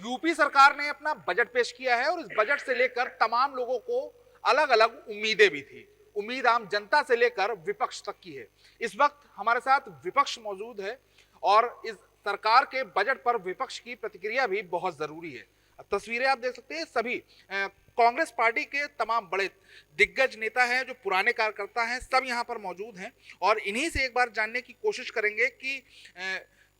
UP सरकार ने अपना बजट पेश किया है और इस बजट से लेकर तमाम लोगों को अलग अलग उम्मीदें भी थी। उम्मीद आम जनता से लेकर विपक्ष तक की है। इस वक्त हमारे साथ विपक्ष मौजूद है और इस सरकार के बजट पर विपक्ष की प्रतिक्रिया भी बहुत जरूरी है। तस्वीरें आप देख सकते हैं, सभी कांग्रेस पार्टी के तमाम बड़े दिग्गज नेता हैं, जो पुराने कार्यकर्ता हैं, सब यहाँ पर मौजूद हैं और इन्हीं से एक बार जानने की कोशिश करेंगे कि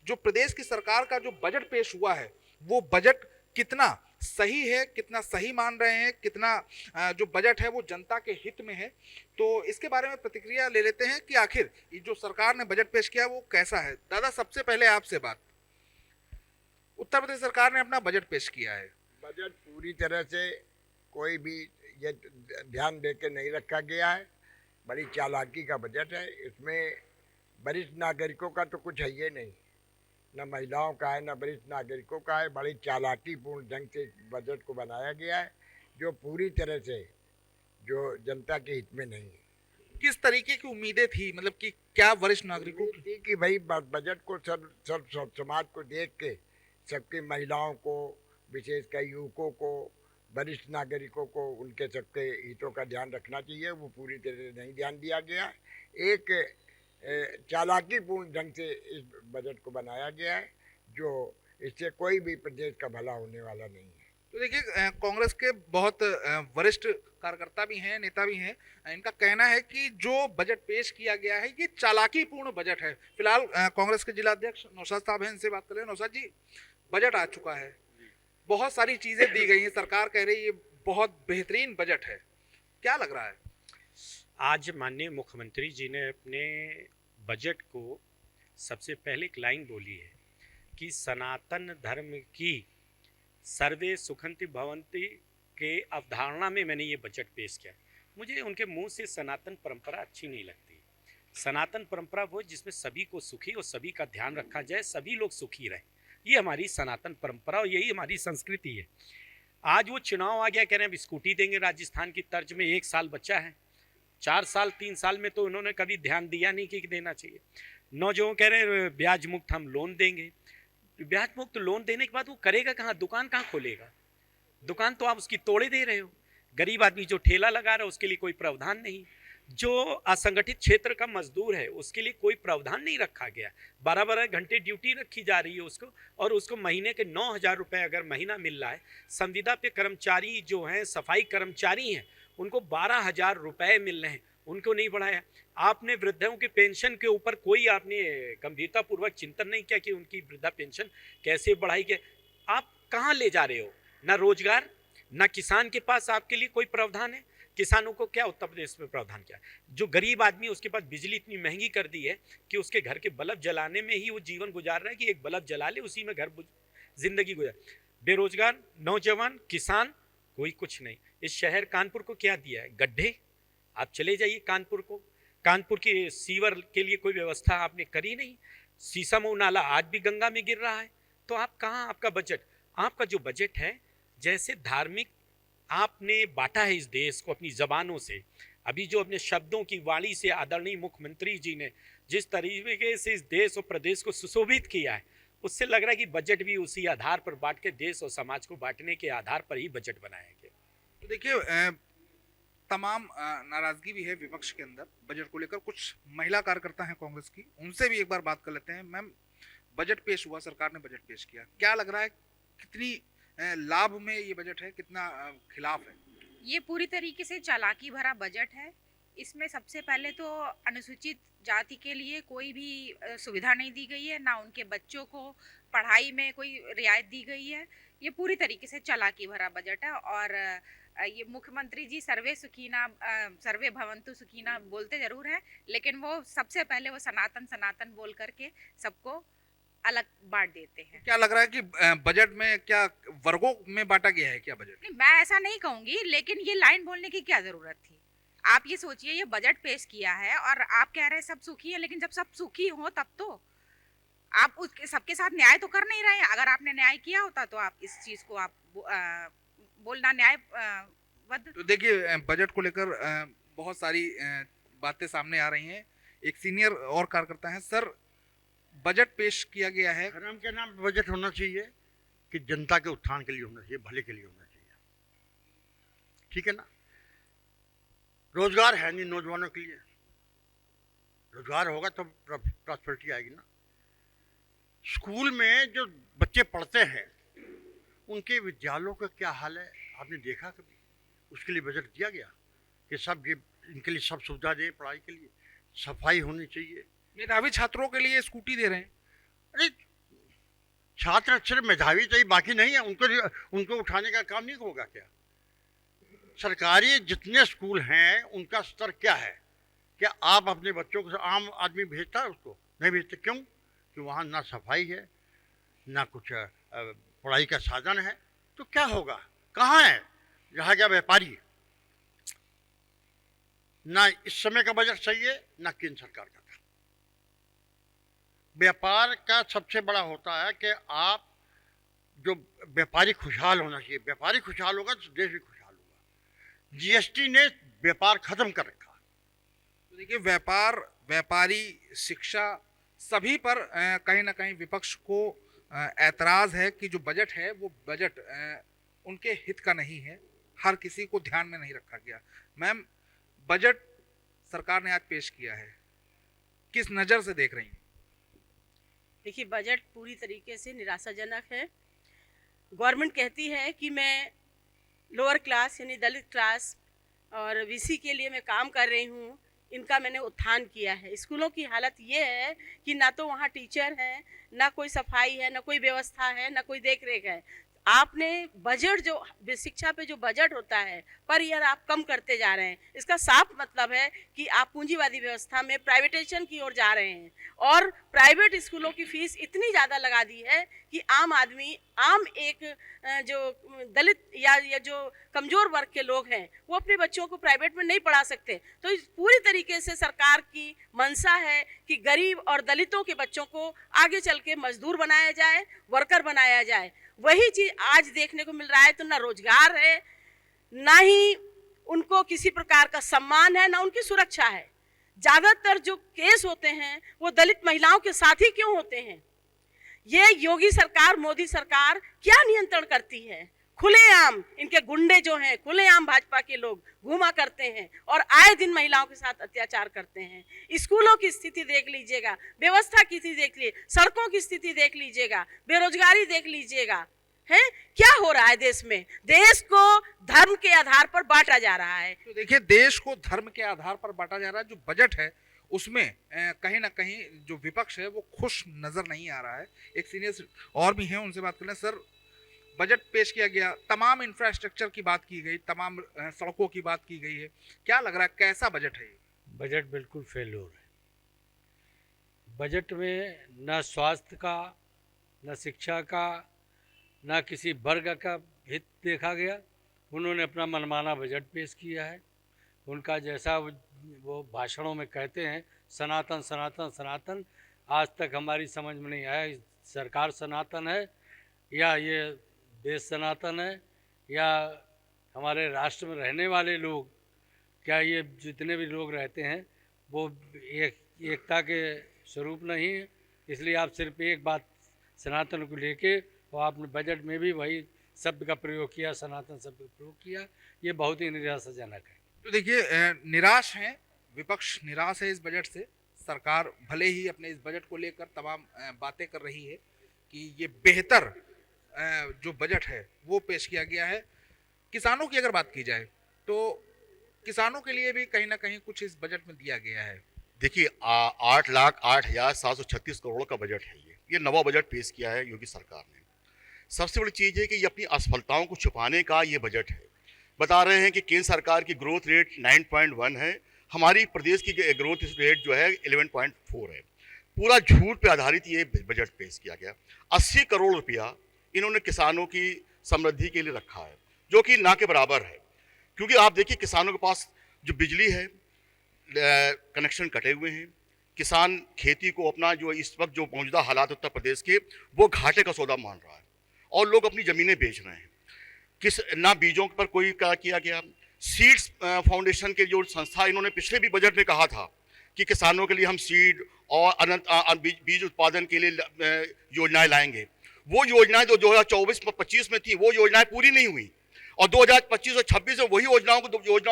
जो प्रदेश की सरकार का जो बजट पेश हुआ है वो बजट कितना सही है, कितना सही मान रहे हैं, कितना जो बजट है वो जनता के हित में है। तो इसके बारे में प्रतिक्रिया ले लेते हैं कि आखिर ये जो सरकार ने बजट पेश किया वो कैसा है। दादा, सबसे पहले आपसे बात, उत्तर प्रदेश सरकार ने अपना बजट पेश किया है। बजट पूरी तरह से कोई भी ये ध्यान दे के नहीं रखा गया है। बड़ी चालाकी का बजट है। इसमें वरिष्ठ नागरिकों का तो कुछ है ही नहीं, न महिलाओं का है न वरिष्ठ नागरिकों का है। बड़ी चालाकीपूर्ण ढंग से बजट को बनाया गया है, जो पूरी तरह से जो जनता के हित में नहीं है। किस तरीके की उम्मीदें थी, मतलब कि क्या वरिष्ठ नागरिकों की? थी कि भाई बजट को सब समाज को देख के सबकी महिलाओं को, विशेषकर युवकों को, वरिष्ठ नागरिकों को, उनके सबके हितों का ध्यान रखना चाहिए। वो पूरी तरह से नहीं ध्यान दिया गया। एक चालाकीपूर्ण ढंग से इस बजट को बनाया गया है, जो इससे कोई भी प्रदेश का भला होने वाला नहीं है। तो देखिए, कांग्रेस के बहुत वरिष्ठ कार्यकर्ता भी हैं, नेता भी हैं। इनका कहना है कि जो बजट पेश किया गया है ये चालाकीपूर्ण बजट है। फिलहाल कांग्रेस के जिला अध्यक्ष नौशाद साहब हैं, इनसे बात करें। नौशाद जी, बजट आ चुका है, बहुत सारी चीजें दी गई हैं, सरकार कह रही है ये बहुत बेहतरीन बजट है, क्या लग रहा है? आज माननीय मुख्यमंत्री जी ने अपने बजट को सबसे पहले एक लाइन बोली है कि सनातन धर्म की सर्वे सुखंति भवंति के अवधारणा में मैंने ये बजट पेश किया। मुझे उनके मुंह से सनातन परंपरा अच्छी नहीं लगती। सनातन परंपरा वो जिसमें सभी को सुखी और सभी का ध्यान रखा जाए, सभी लोग सुखी रहें। ये हमारी सनातन परंपरा और यही हमारी संस्कृति है। आज वो चुनाव आ गया, कह रहे हैं अब स्कूटी देंगे राजस्थान की तर्ज में। 1 साल बचा है, 4 साल 3 साल में तो उन्होंने कभी ध्यान दिया नहीं कि देना चाहिए। नौजवान कह रहे हैं ब्याज मुक्त हम लोन देंगे। ब्याज मुक्त लोन देने के बाद वो करेगा कहाँ, दुकान कहाँ खोलेगा? दुकान तो आप उसकी तोड़े दे रहे हो। गरीब आदमी जो ठेला लगा रहा है उसके लिए कोई प्रावधान नहीं। जो असंगठित क्षेत्र का मजदूर है उसके लिए कोई प्रावधान नहीं रखा गया। 12-12 घंटे ड्यूटी रखी जा रही है उसको, और उसको महीने के 9,000 रुपये अगर महीना मिल रहा है। संविदा पे कर्मचारी जो हैं, सफाई कर्मचारी हैं, उनको 12,000 रुपये मिल रहे हैं, उनको नहीं बढ़ाया। आपने वृद्धों के पेंशन के ऊपर कोई आपने गंभीरतापूर्वक चिंतन नहीं किया कि उनकी वृद्धा पेंशन कैसे बढ़ाई गई। आप कहाँ ले जा रहे हो? ना रोजगार, ना किसान के पास आपके लिए कोई प्रावधान है। किसानों को क्या उत्तर प्रदेश में प्रावधान क्या है? जो गरीब आदमी उसके पास बिजली इतनी महंगी कर दी है कि उसके घर के बल्ब जलाने में ही वो जीवन गुजार रहा है कि एक बल्ब जला ले उसी में घर जिंदगी गुजार। बेरोजगार नौजवान, किसान, कोई कुछ नहीं। इस शहर कानपुर को क्या दिया है? गड्ढे। आप चले जाइए कानपुर को, कानपुर के सीवर के लिए कोई व्यवस्था आपने करी नहीं। शीशमऊ नाला आज भी गंगा में गिर रहा है। तो आप कहाँ, आपका बजट, आपका जो बजट है जैसे धार्मिक आपने बांटा है इस देश को अपनी जबानों से। अभी जो अपने शब्दों की वाणी से आदरणीय मुख्यमंत्री जी ने जिस तरीके से इस देश और प्रदेश को सुशोभित किया है, उससे लग रहा है कि बजट भी उसी आधार पर बांट के, देश और समाज को बांटने के आधार पर ही बजट बनाया गया। तो देखिए, तमाम नाराजगी भी है विपक्ष के अंदर बजट को लेकर। कुछ महिला कार्यकर्ता हैं कांग्रेस की, उनसे भी एक बार बात कर लेते हैं। मैम, बजट पेश हुआ, सरकार ने बजट पेश किया, क्या लग रहा है कितनी लाभ में ये बजट है, कितना खिलाफ है? ये पूरी तरीके से चालाकी भरा बजट है। इसमें सबसे पहले तो अनुसूचित जाति के लिए कोई भी सुविधा नहीं दी गई है, ना उनके बच्चों को पढ़ाई में कोई रियायत दी गई है। ये पूरी तरीके से चालाकी भरा बजट है। और ये मुख्यमंत्री जी सर्वे भवन्तु सुखीना बोलते जरूर हैं, लेकिन वो सबसे पहले वो सनातन सनातन बोल करके सबको अलग बांट देते हैं। क्या लग रहा है कि बजट में क्या वर्गों में बांटा गया है क्या बजट? नहीं, मैं ऐसा नहीं कहूंगी, लेकिन ये लाइन बोलने की क्या जरूरत थी? आप ये सोचिए, ये बजट पेश किया है और आप कह रहे हैं सब सुखी है, लेकिन जब सब सुखी हो तब तो आप उस सबके साथ न्याय तो कर नहीं रहे हैं। अगर आपने न्याय किया होता तो आप इस चीज को आप बोलना न्याय तो देखिए, बजट को लेकर बहुत सारी बातें सामने आ रही हैं। एक सीनियर और कार्यकर्ता हैं। सर, बजट पेश किया गया है, धर्म के नाम पे बजट होना चाहिए। कि जनता के उत्थान के लिए होना चाहिए, भले के लिए होना चाहिए, ठीक है ना। रोजगार है नहीं नौजवानों के लिए, रोजगार होगा तो प्रॉस्पेरिटी आएगी ना। स्कूल में जो बच्चे पढ़ते हैं उनके विद्यालयों का क्या हाल है, आपने देखा कभी? उसके लिए बजट दिया गया कि सब ये इनके लिए सब सुविधा दें, पढ़ाई के लिए सफाई होनी चाहिए। मेधावी छात्रों के लिए स्कूटी दे रहे हैं। अरे छात्र सिर्फ मेधावी चाहिए, बाकी नहीं है, उनको उठाने का काम नहीं होगा क्या? सरकारी जितने स्कूल हैं उनका स्तर क्या है? क्या आप अपने बच्चों को, आम आदमी भेजता है उसको? नहीं भेजते। क्यों? कि वहाँ ना सफाई है, ना कुछ पढ़ाई का साधन है। तो क्या होगा? कहाँ है? रहा गया व्यापारी। ना इस समय का बजट सही है, ना केंद्र सरकार का था। व्यापार का सबसे बड़ा होता है कि आप जो व्यापारी खुशहाल होना चाहिए, व्यापारी खुशहाल होगा तो देश भी खुशहाल होगा। जीएसटी ने व्यापार खत्म कर रखा। तो देखिए, व्यापार, व्यापारी, शिक्षा, सभी पर कहीं ना कहीं विपक्ष को ऐतराज है कि जो बजट है वो बजट उनके हित का नहीं है, हर किसी को ध्यान में नहीं रखा गया। मैम, बजट सरकार ने आज पेश किया है, किस नज़र से देख रही हैं? देखिए, बजट पूरी तरीके से निराशाजनक है। गवर्नमेंट कहती है कि मैं लोअर क्लास यानी दलित क्लास और वीसी के लिए मैं काम कर रही हूँ, इनका मैंने उत्थान किया है। स्कूलों की हालत ये है कि ना तो वहाँ टीचर हैं, ना कोई सफाई है, ना कोई व्यवस्था है, ना कोई देख रेख है। आपने बजट जो शिक्षा पे जो बजट होता है पर ईयर आप कम करते जा रहे हैं। इसका साफ मतलब है कि आप पूंजीवादी व्यवस्था में प्राइवेटाइजेशन की ओर जा रहे हैं और प्राइवेट स्कूलों की फीस इतनी ज़्यादा लगा दी है कि आम आदमी, आम एक जो दलित या जो कमज़ोर वर्ग के लोग हैं वो अपने बच्चों को प्राइवेट में नहीं पढ़ा सकते। तो इस पूरी तरीके से सरकार की मंशा है कि गरीब और दलितों के बच्चों को आगे चल के मजदूर बनाया जाए, वर्कर बनाया जाए। वही चीज़ आज देखने को मिल रहा है। तो ना रोजगार है, ना ही उनको किसी प्रकार का सम्मान है, ना उनकी सुरक्षा है। ज़्यादातर जो केस होते हैं वो दलित महिलाओं के साथ ही क्यों होते हैं? ये योगी सरकार, मोदी सरकार क्या नियंत्रण करती है? खुलेआम इनके गुंडे जो हैं, खुलेआम भाजपा के लोग घूमा करते हैं और आए दिन महिलाओं के साथ अत्याचार करते हैं। स्कूलों की स्थिति देख लीजिएगा, व्यवस्था की स्थिति देख लीजिए, सड़कों की स्थिति देख लीजिएगा, बेरोजगारी देख लीजिएगा। है क्या हो रहा है देश में? देश को धर्म के आधार पर बांटा जा रहा है। तो देखिए, देश को धर्म के आधार पर बांटा जा रहा है। जो बजट है उसमें कहीं ना कहीं जो विपक्ष है वो खुश नजर नहीं आ रहा है। एक सीनियर और भी हैं, उनसे बात कर लें। सर, बजट पेश किया गया, तमाम इंफ्रास्ट्रक्चर की बात की गई, तमाम सड़कों की बात की गई है, क्या लग रहा है कैसा बजट है ये? बजट बिल्कुल फेल्योर है। बजट में न स्वास्थ्य का, न शिक्षा का, न किसी वर्ग का हित देखा गया। उन्होंने अपना मनमाना बजट पेश किया है। उनका जैसा वो भाषणों में कहते हैं, सनातन सनातन सनातन, आज तक हमारी समझ में नहीं आया सरकार सनातन है या ये देश सनातन है या हमारे राष्ट्र में रहने वाले लोग, क्या ये जितने भी लोग रहते हैं वो एकता के स्वरूप नहीं है। इसलिए आप सिर्फ एक बात सनातन को लेके और आपने बजट में भी वही शब्द का प्रयोग किया, सनातन शब्द का प्रयोग किया। ये बहुत ही निराशाजनक है। तो देखिए, निराश है विपक्ष, निराश है इस बजट से। सरकार भले ही अपने इस बजट को लेकर तमाम बातें कर रही है कि ये बेहतर जो बजट है वो पेश किया गया है। किसानों की अगर बात की जाए तो किसानों के लिए भी कहीं ना कहीं कुछ इस बजट में दिया गया है। देखिए, 8,08,736 करोड़ का बजट है। ये नवा बजट पेश किया है योगी सरकार ने। सबसे बड़ी चीज़ है कि ये अपनी असफलताओं को छुपाने का ये बजट है। बता रहे हैं कि केंद्र सरकार की ग्रोथ रेट 9.1 है, हमारी प्रदेश की ग्रोथ रेट जो है 11.4 है। पूरा झूठ पे आधारित ये बजट पेश किया गया। 80 करोड़ रुपया इन्होंने किसानों की समृद्धि के लिए रखा है, जो कि ना के बराबर है। क्योंकि आप देखिए, किसानों के पास जो बिजली है, कनेक्शन कटे हुए हैं। किसान खेती को अपना जो इस वक्त जो मौजूदा हालात उत्तर प्रदेश के, वो घाटे का सौदा मान रहा है और लोग अपनी ज़मीनें बेच रहे हैं। ना बीजों पर कोई क्या किया गया। सीड्स फाउंडेशन के जो संस्था, इन्होंने पिछले भी बजट में कहा था कि किसानों के लिए हम सीड और बीज उत्पादन के लिए योजनाएं लाएंगे। वो योजनाएं जो 2024-25 में थी वो योजनाएं पूरी नहीं हुई, और 2025 और 26 में वही योजनाओं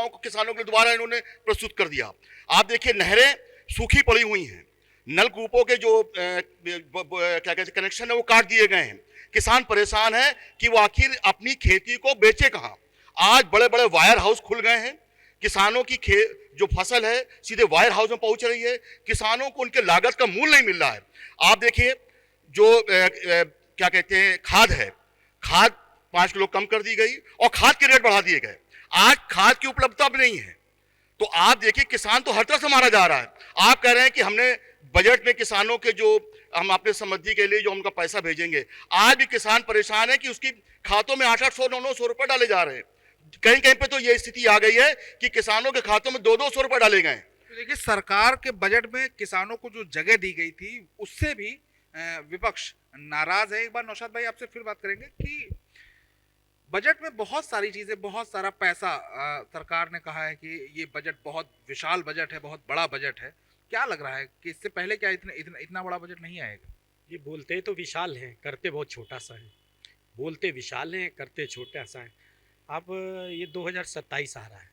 को किसानों के लिए दोबारा इन्होंने प्रस्तुत कर दिया। आप देखिए नहरें सूखी पड़ी हुई हैं, नलकूपों के जो क्या कहते कनेक्शन है वो काट दिए गए हैं। किसान परेशान है कि वो आखिर अपनी खेती को बेचे कहाँ। आज बड़े बड़े वायर हाउस खुल गए हैं, किसानों की जो फसल है सीधे वायर हाउस में पहुंच रही है, किसानों को उनके लागत का मूल्य नहीं मिल रहा है। आप देखिए जो क्या कहते हैं खाद है, खाद 5 किलो कम कर दी गई और खाद के रेट बढ़ा दिए गए। आज खाद की उपलब्धता भी नहीं है। तो आप देखिए किसान तो हर तरह से मारा जा रहा है। आप कह रहे हैं कि हमने बजट में किसानों के जो हम अपने समृद्धि के लिए जो उनका पैसा भेजेंगे, आज भी किसान परेशान है कि उसकी खातों में 800 900 रुपए डाले जा रहे हैं। कहीं कहीं पे तो ये स्थिति आ गई है कि किसानों के खातों में 200 रुपए डाले गए। तो देखिए सरकार के बजट में किसानों को जो जगह दी गई थी उससे भी विपक्ष नाराज है। एक बार नौशाद भाई आपसे फिर बात करेंगे कि बजट में बहुत सारी चीजें, बहुत सारा पैसा सरकार ने कहा है कि ये बजट बहुत विशाल बजट है, बहुत बड़ा बजट है। क्या लग रहा है कि इससे पहले क्या इतना बड़ा बजट नहीं आएगा? ये बोलते तो विशाल हैं, करते बहुत छोटा सा है। बोलते विशाल हैं, करते छोटा सा है। अब ये 2027 आ रहा है,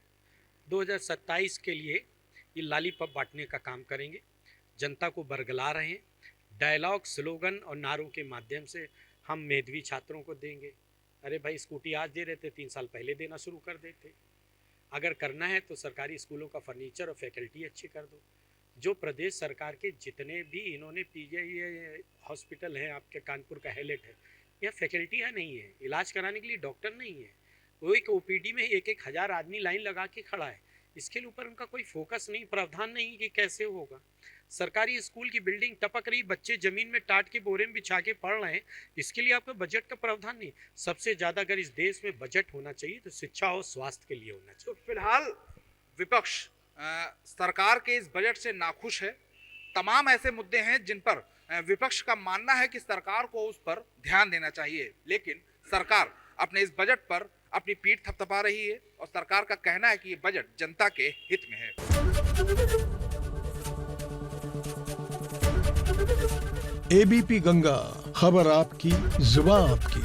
2027 के लिए ये लॉलीपॉप बांटने का काम करेंगे, जनता को बरगला रहे हैं। डायलॉग, स्लोगन और नारों के माध्यम से हम मेधावी छात्रों को देंगे। अरे भाई स्कूटी आज दे रहे थे, 3 साल पहले देना शुरू कर देते। अगर करना है तो सरकारी स्कूलों का फर्नीचर और फैकल्टी अच्छी कर दो। जो प्रदेश सरकार के जितने भी इन्होंने ये हॉस्पिटल हैं, आपके कानपुर का हैलेट है, यह फैकल्टियाँ नहीं है, इलाज कराने के लिए डॉक्टर नहीं है। वो एक ओपीडी में 1-1 हज़ार आदमी लाइन लगा के खड़ा है। इसके ऊपर उनका कोई फोकस नहीं, प्रावधान नहीं कि कैसे होगा। सरकारी स्कूल की बिल्डिंग टपक रही, बच्चे जमीन में टाट के बोरे में बिछा के पढ़ रहे हैं, इसके लिए आपका बजट का प्रावधान नहीं। सबसे ज़्यादा अगर इस देश में बजट होना चाहिए तो शिक्षा और स्वास्थ्य के लिए होना चाहिए। तो फिलहाल विपक्ष सरकार के इस बजट से नाखुश है। तमाम ऐसे मुद्दे हैं जिन पर विपक्ष का मानना है कि सरकार को उस पर ध्यान देना चाहिए, लेकिन सरकार अपने इस बजट पर अपनी पीठ थपथपा रही है और सरकार का कहना है कि ये बजट जनता के हित में है। एबीपी गंगा, खबर आपकी, जुबान आपकी।